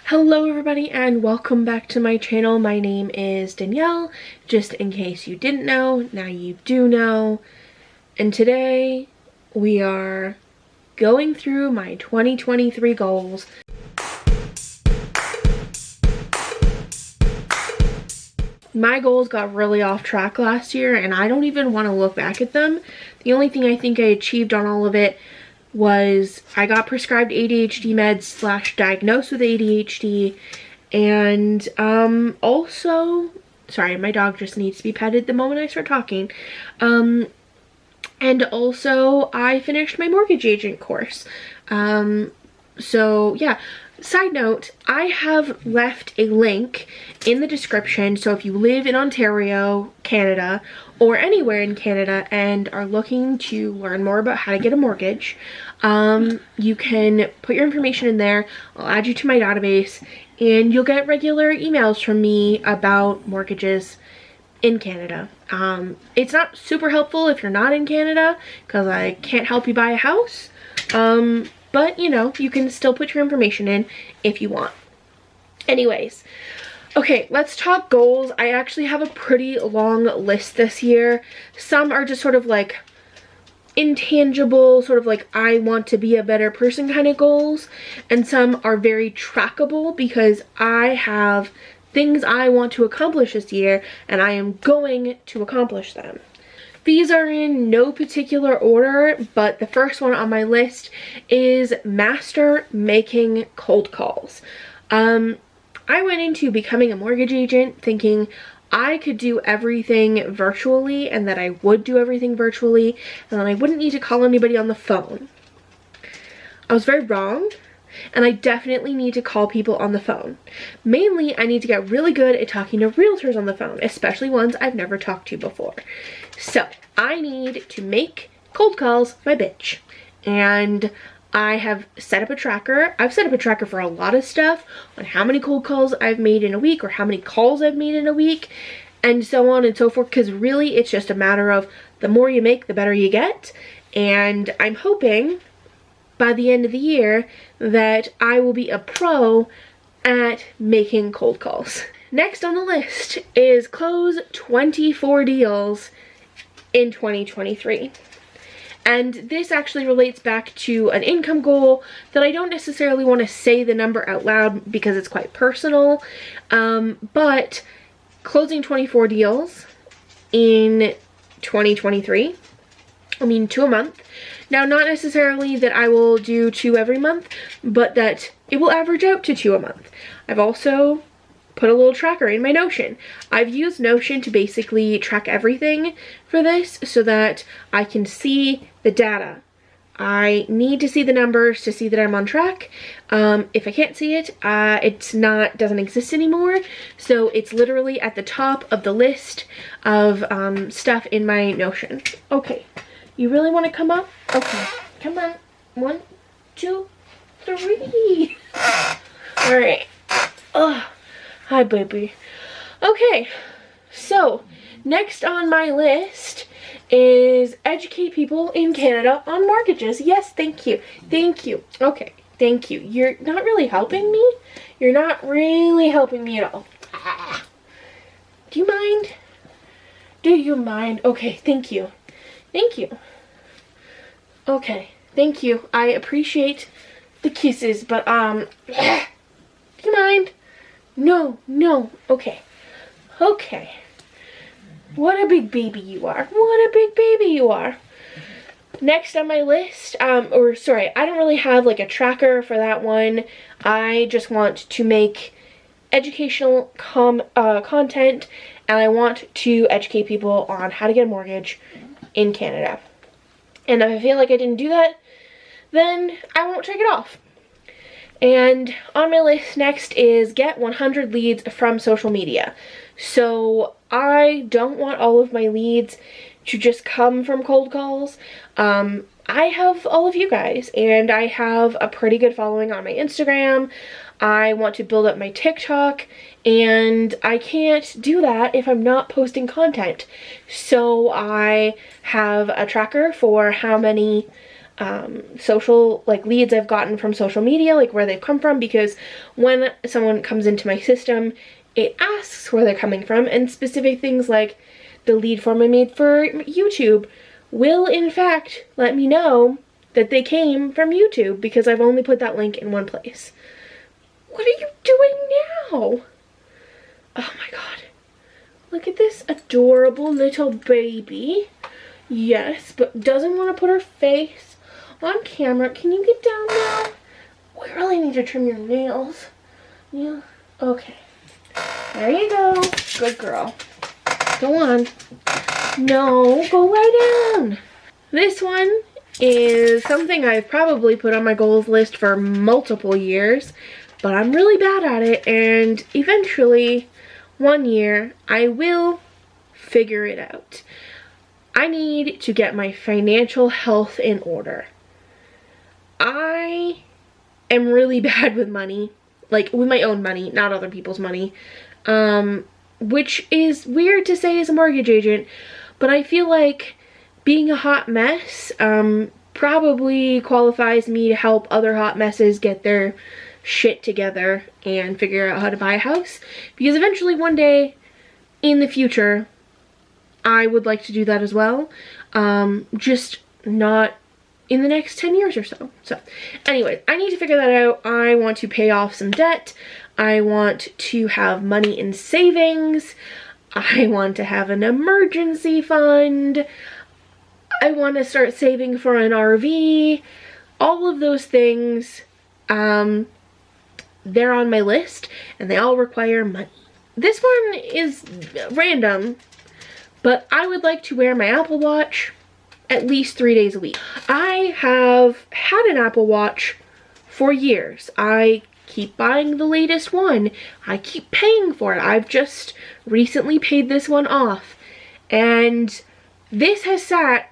Hello everybody and welcome back to my channel. My name is Danielle, just in case you didn't know, now you do know. And today we are going through my 2023 goals. My goals got really off track last year and I don't even want to look back at them. The only thing I think I achieved on all of it was I got prescribed ADHD meds / diagnosed with ADHD, and also, sorry, my dog just needs to be petted the moment I start talking. And also I finished my mortgage agent course. So yeah, side note, I have left a link in the description, so if you live in Ontario, Canada, or anywhere in Canada and are looking to learn more about how to get a mortgage, you can put your information in there. I'll add you to my database and you'll get regular emails from me about mortgages in Canada. It's not super helpful if you're not in Canada because I can't help you buy a house, but you know, you can still put your information in if you want. Anyways, okay, let's talk goals. I actually have a pretty long list this year. Some are just sort of like intangible, sort of like I want to be a better person kind of goals, and some are very trackable because I have things I want to accomplish this year and I am going to accomplish them. These are in no particular order, but the first one on my list is master making cold calls. I went into becoming a mortgage agent thinking I could do everything virtually and that I would do everything virtually and then I wouldn't need to call anybody on the phone. I was very wrong, and I definitely need to call people on the phone. Mainly, I need to get really good at talking to realtors on the phone, especially ones I've never talked to before. So, I need to make cold calls my bitch. And I have set up a tracker. I've set up a tracker for a lot of stuff on how many cold calls I've made in a week or how many calls I've made in a week and so on and so forth, because really it's just a matter of the more you make, the better you get. And I'm hoping by the end of the year that I will be a pro at making cold calls. Next on the list is close 24 deals in 2023. And this actually relates back to an income goal that I don't necessarily want to say the number out loud because it's quite personal, but closing 24 deals in 2023, I mean 2 a month. Now, not necessarily that I will do 2 every month, but that it will average out to 2 a month. I've also put a little tracker in my Notion. I've used Notion to basically track everything for this so that I can see the data. I need to see the numbers to see that I'm on track. If I can't see it, doesn't exist anymore. So it's literally at the top of the list of stuff in my Notion. Okay, you really want to come up? Okay, come on. 1, 2, 3. All right. Ugh. Hi, baby. Okay, so next on my list is educate people in Canada on mortgages. Yes, thank you. Thank you. Okay, thank you. You're not really helping me. You're not really helping me at all. Do you mind? Do you mind? Okay, thank you. Thank you. Okay, thank you. I appreciate the kisses, but do you mind? No, no. Okay. Okay. What a big baby you are. What a big baby you are. Next on my list, I don't really have like a tracker for that one. I just want to make educational content, and I want to educate people on how to get a mortgage in Canada. And if I feel like I didn't do that, then I won't check it off. And on my list next is get 100 leads from social media. So I don't want all of my leads to just come from cold calls. I have all of you guys, and I have a pretty good following on my Instagram. I want to build up my TikTok, and I can't do that if I'm not posting content. So I have a tracker for how many social, like, leads I've gotten from social media, like where they've come from, because when someone comes into my system, it asks where they're coming from, and specific things like the lead form I made for YouTube will in fact let me know that they came from YouTube because I've only put that link in one place. What are you doing now? Oh my god. Look at this adorable little baby. Yes, but doesn't want to put her face on camera. Can you get down now? We really need to trim your nails. Yeah, okay. There you go. Good girl. Go on. No, go lie down. This one is something I've probably put on my goals list for multiple years, but I'm really bad at it, and eventually, one year, I will figure it out. I need to get my financial health in order. I am really bad with money, like with my own money, not other people's money, which is weird to say as a mortgage agent, but I feel like being a hot mess probably qualifies me to help other hot messes get their shit together and figure out how to buy a house, because eventually one day in the future I would like to do that as well, just not in the next 10 years or so. So anyways, I need to figure that out. I want to pay off some debt. I want to have money in savings. I want to have an emergency fund. I want to start saving for an RV. All of those things, they're on my list, and they all require money. This one is random, but I would like to wear my Apple Watch at least 3 days a week. I have had an Apple Watch for years. I keep buying the latest one. I keep paying for it. I've just recently paid this one off, and this has sat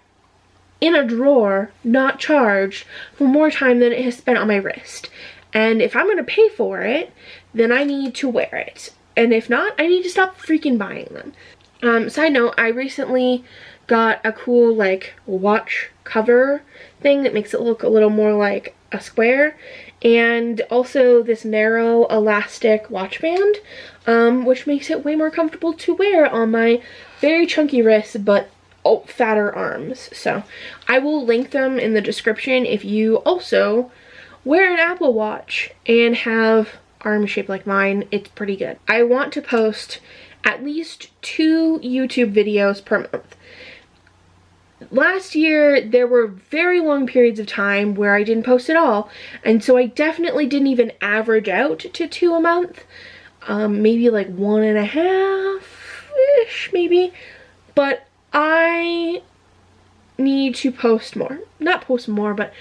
in a drawer, not charged, for more time than it has spent on my wrist. And if I'm gonna pay for it, then I need to wear it. And if not, I need to stop freaking buying them. Side note, I recently got a cool, like, watch cover thing that makes it look a little more like a square. And also this narrow elastic watch band, which makes it way more comfortable to wear on my very chunky wrists, but fatter arms. So I will link them in the description if you also wear an Apple Watch and have arms shaped like mine. It's pretty good. I want to post at least 2 YouTube videos per month. Last year there were very long periods of time where I didn't post at all, and so I definitely didn't even average out to 2 a month. Maybe like 1.5-ish maybe, but I need to post more. Not post more, but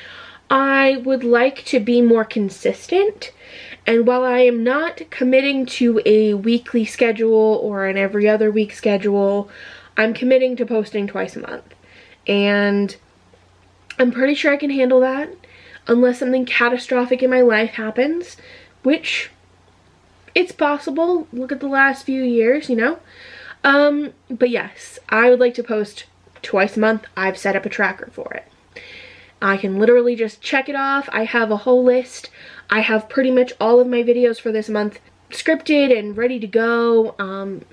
I would like to be more consistent. And while I am not committing to a weekly schedule or an every other week schedule, I'm committing to posting twice a month. And I'm pretty sure I can handle that unless something catastrophic in my life happens, which it's possible. Look at the last few years, you know? But yes, I would like to post twice a month. I've set up a tracker for it. I can literally just check it off. I have a whole list. I have pretty much all of my videos for this month scripted and ready to go.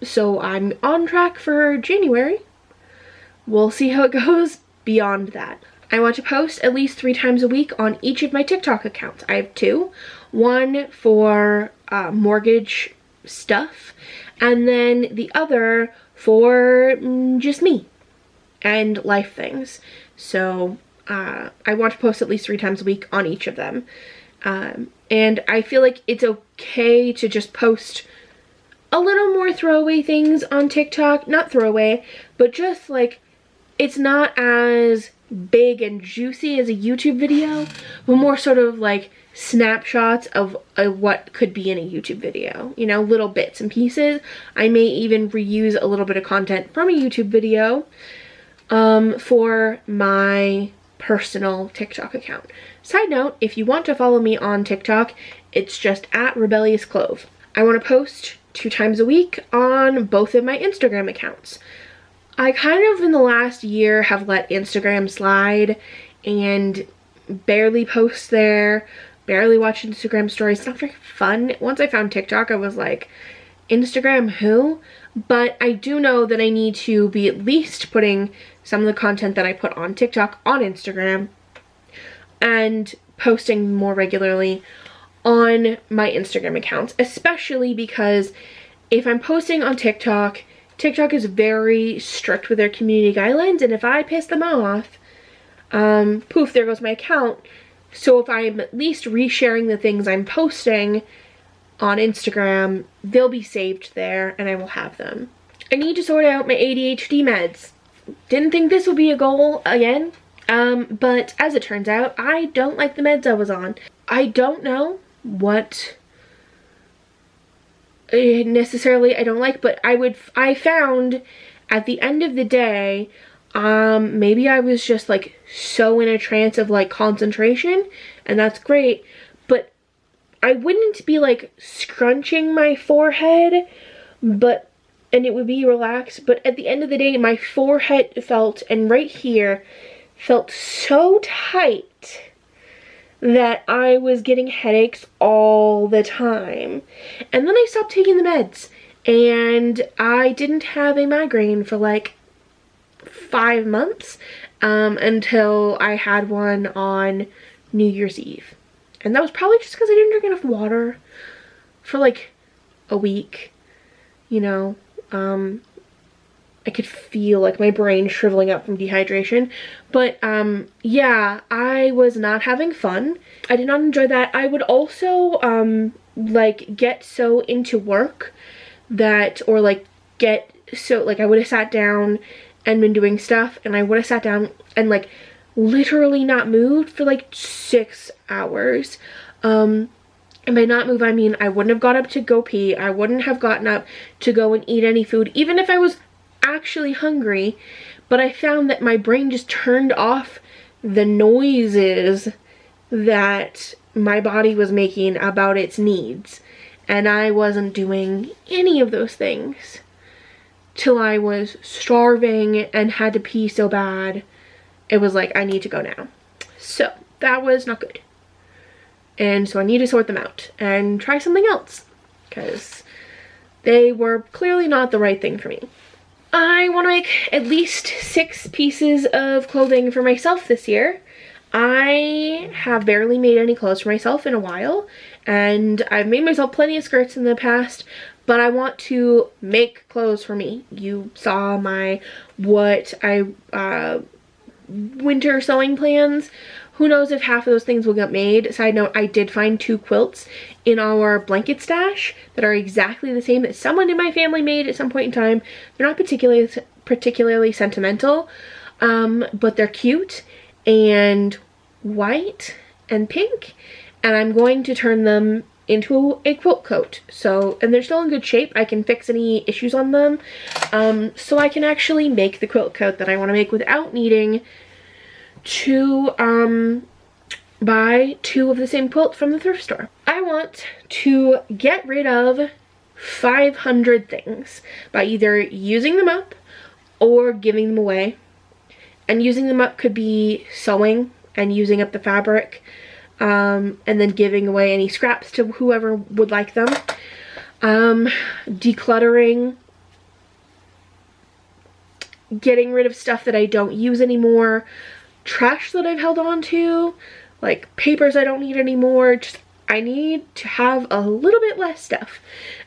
So I'm on track for January. We'll see how it goes beyond that. I want to post at least 3 times a week on each of my TikTok accounts. I have 2. One for mortgage stuff, and then the other for just me and life things. So I want to post at least 3 times a week on each of them. And I feel like it's okay to just post a little more throwaway things on TikTok. Not throwaway, but just like, it's not as big and juicy as a YouTube video, but more sort of like snapshots of what could be in a YouTube video, you know, little bits and pieces. I may even reuse a little bit of content from a YouTube video for my personal TikTok account. Side note, if you want to follow me on TikTok, it's just at Rebellious Clove. I want to post 2 times a week on both of my Instagram accounts. I kind of in the last year have let Instagram slide, and barely post there, barely watch Instagram stories. It's not very fun. Once I found TikTok, I was like, Instagram who? But I do know that I need to be at least putting some of the content that I put on TikTok on Instagram and posting more regularly on my Instagram accounts, especially because if I'm posting on TikTok, TikTok is very strict with their community guidelines, and if I piss them off, poof, there goes my account. So if I'm at least resharing the things I'm posting on Instagram, they'll be saved there and I will have them. I need to sort out my ADHD meds. Didn't think this would be a goal again, but as it turns out, I don't like the meds I was on. I don't know what necessarily I don't like, but I found at the end of the day, maybe I was just like so in a trance of like concentration, and that's great, but I wouldn't be like scrunching my forehead, and it would be relaxed, but at the end of the day, my forehead felt, and right here, felt so tight that I was getting headaches all the time. And then I stopped taking the meds, and I didn't have a migraine for like 5 months, until I had one on New Year's Eve. And that was probably just because I didn't drink enough water for like a week, you know. I could feel like my brain shriveling up from dehydration. But yeah, I was not having fun. I did not enjoy that. I would also like get so into work that, or like get so, like I would have sat down and been doing stuff, and I would have sat down and like literally not moved for like 6 hours. And by not move, I mean I wouldn't have got up to go pee. I wouldn't have gotten up to go and eat any food, even if I was actually hungry. But I found that my brain just turned off the noises that my body was making about its needs. And I wasn't doing any of those things till I was starving and had to pee so bad. It was like, I need to go now. So that was not good. And so I need to sort them out and try something else, because they were clearly not the right thing for me. I want to make at least 6 pieces of clothing for myself this year. I have barely made any clothes for myself in a while, and I've made myself plenty of skirts in the past, but I want to make clothes for me. You saw my winter sewing plans. Who knows if half of those things will get made. Side note, I did find 2 quilts in our blanket stash that are exactly the same that someone in my family made at some point in time. They're not particularly sentimental, but they're cute and white and pink, and I'm going to turn them into a quilt coat. So, and they're still in good shape. I can fix any issues on them, so I can actually make the quilt coat that I want to make without needing to buy 2 of the same quilt from the thrift store. I want to get rid of 500 things by either using them up or giving them away. And using them up could be sewing and using up the fabric, and then giving away any scraps to whoever would like them. Decluttering, getting rid of stuff that I don't use anymore, trash that I've held on to, like papers I don't need anymore. Just, I need to have a little bit less stuff.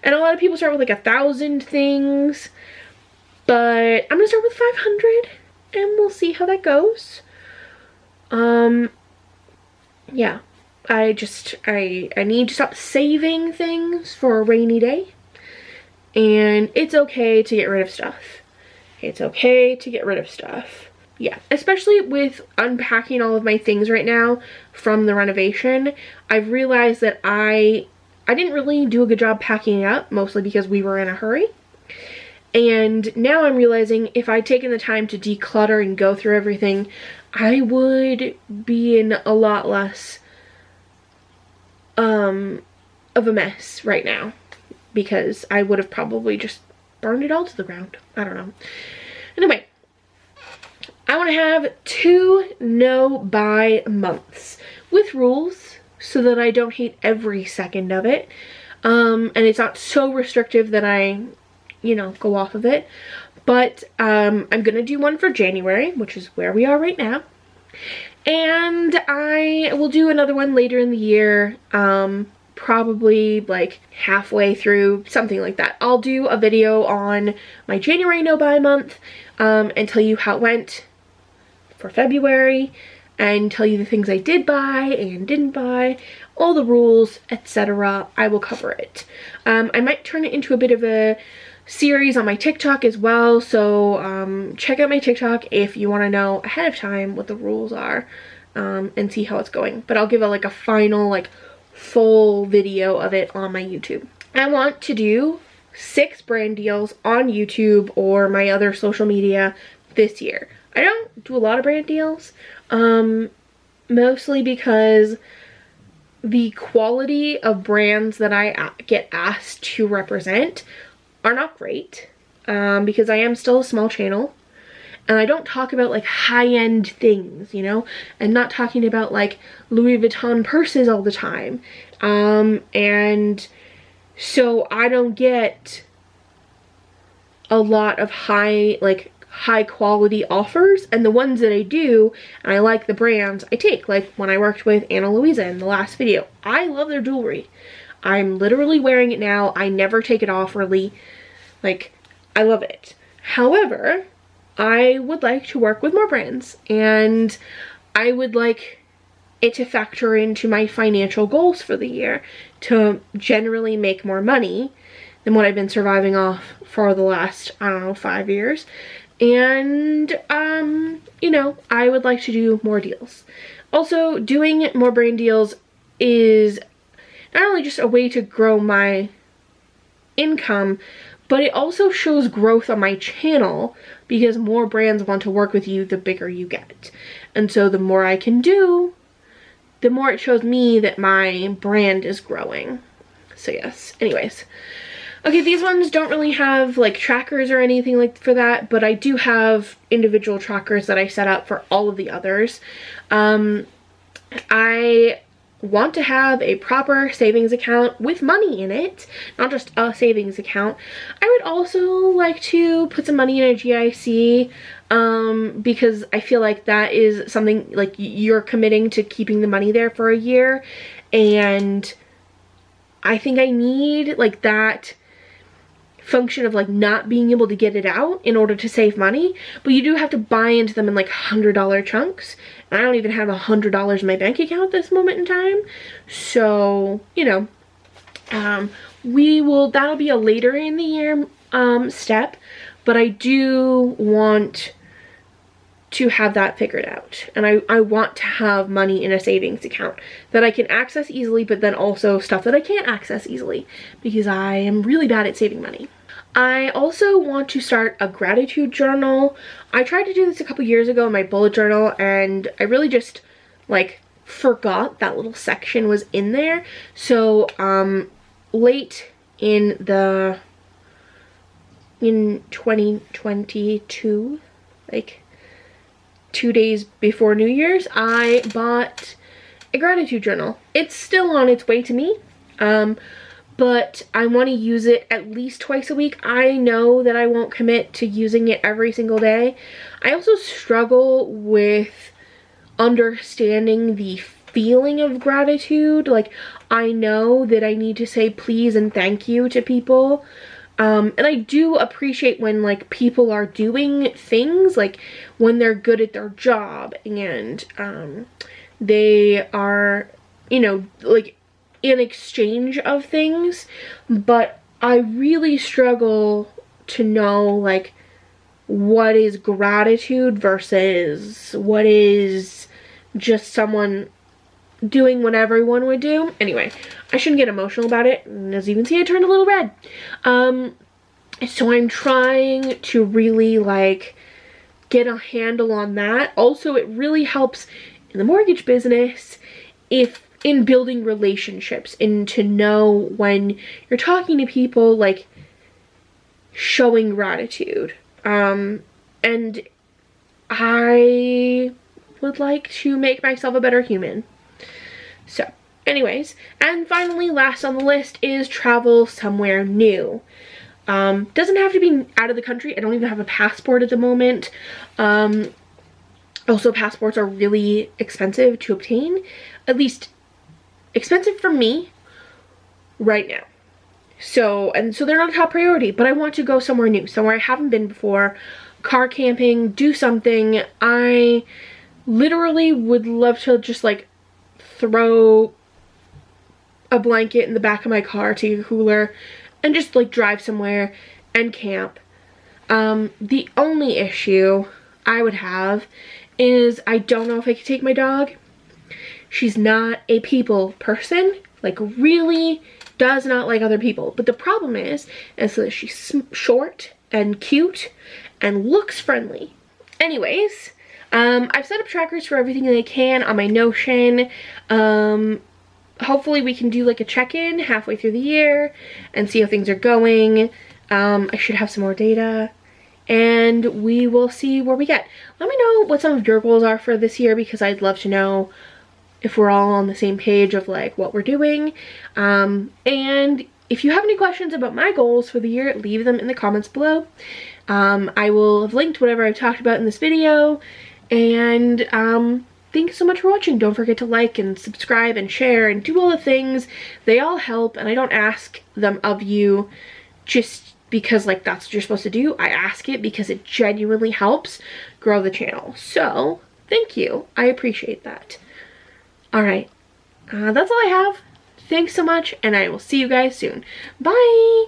And a lot of people start with like 1,000 things, but I'm gonna start with 500 and we'll see how that goes. Yeah, I need to stop saving things for a rainy day, and it's okay to get rid of stuff. It's okay to get rid of stuff. Yeah, especially with unpacking all of my things right now from the renovation, I've realized that I didn't really do a good job packing it up, mostly because we were in a hurry. And now I'm realizing if I'd taken the time to declutter and go through everything, I would be in a lot less of a mess right now, because I would have probably just burned it all to the ground. I don't know. Anyway, I want to have 2 no-buy months with rules so that I don't hate every second of it. And it's not so restrictive that I, you know, go off of it. But I'm gonna do one for January, which is where we are right now. And I will do another one later in the year, probably like halfway through, something like that. I'll do a video on my January no-buy month, and tell you how it went for February, and tell you the things I did buy and didn't buy, all the rules, etc. I will cover it. I might turn it into a bit of a series on my TikTok as well, so check out my TikTok if you want to know ahead of time what the rules are, and see how it's going. But I'll give like a final, like, full video of it on my YouTube. I want to do 6 brand deals on YouTube or my other social media this year. I don't do a lot of brand deals, mostly because the quality of brands that I get asked to represent are not great, because I am still a small channel and I don't talk about like high-end things, you know, and not talking about like Louis Vuitton purses all the time, and so I don't get a lot of high quality offers, and the ones that I do and I like the brands I take, like when I worked with Anna Louisa in the last video. I love their jewelry. I'm literally wearing it now. I never take it off really. Like, I love it. However, I would like to work with more brands, and I would like it to factor into my financial goals for the year to generally make more money than what I've been surviving off for the last, I don't know, 5 years. And, you know, I would like to do more deals. Also, doing more brand deals is not only just a way to grow my income, but it also shows growth on my channel, because more brands want to work with you the bigger you get. And so the more I can do, the more it shows me that my brand is growing. So yes, anyways. Okay, these ones don't really have like trackers or anything like for that, but I do have individual trackers that I set up for all of the others. I want to have a proper savings account with money in it, not just a savings account. I would also like to put some money in a GIC, because I feel like that is something like you're committing to keeping the money there for a year, and I think I need like that function of like not being able to get it out in order to save money, but you do have to buy into them in like $100 chunks, and I don't even have $100 in my bank account at this moment in time. So, you know, that'll be a later in the year step, but I do want to have that figured out, and I want to have money in a savings account that I can access easily, but then also stuff that I can't access easily, because I am really bad at saving money. I also want to start a gratitude journal. I tried to do this a couple years ago in my bullet journal, and I really just like forgot that little section was in there. So late in 2022, like 2 days before New Year's, I bought a gratitude journal. It's still on its way to me, but I want to use it at least twice a week. I know that I won't commit to using it every single day. I also struggle with understanding the feeling of gratitude. Like, I know that I need to say please and thank you to people. And I do appreciate when like people are doing things, like when they're good at their job and they are, you know, like in exchange of things, but I really struggle to know like what is gratitude versus what is just someone doing what everyone would do. Anyway, I shouldn't get emotional about it, and as you can see, I turned a little red. So I'm trying to really like get a handle on that. Also, it really helps in the mortgage business if in building relationships, and to know when you're talking to people, like showing gratitude. And I would like to make myself a better human. So anyways, and finally, last on the list is travel somewhere new. Doesn't have to be out of the country. I don't even have a passport at the moment. Also, passports are really expensive to obtain, at least expensive for me right now. So they're not a top priority, but I want to go somewhere new, somewhere I haven't been before, car camping, do something. I literally would love to just like throw a blanket in the back of my car, take a cooler, and just like drive somewhere and camp. The only issue I would have is I don't know if I could take my dog. She's not a people person, like really does not like other people. But the problem is that she's short and cute and looks friendly. Anyways, I've set up trackers for everything that I can on my Notion. Hopefully we can do like a check-in halfway through the year and see how things are going. I should have some more data and we will see where we get. Let me know what some of your goals are for this year, because I'd love to know if we're all on the same page of like what we're doing. And if you have any questions about my goals for the year, leave them in the comments below. I will have linked whatever I've talked about in this video. And thank you so much for watching. Don't forget to like and subscribe and share and do all the things. They all help, and I don't ask them of you just because like that's what you're supposed to do. I ask it because it genuinely helps grow the channel. So thank you. I appreciate that. All right, that's all I have. Thanks so much, and I will see you guys soon. Bye.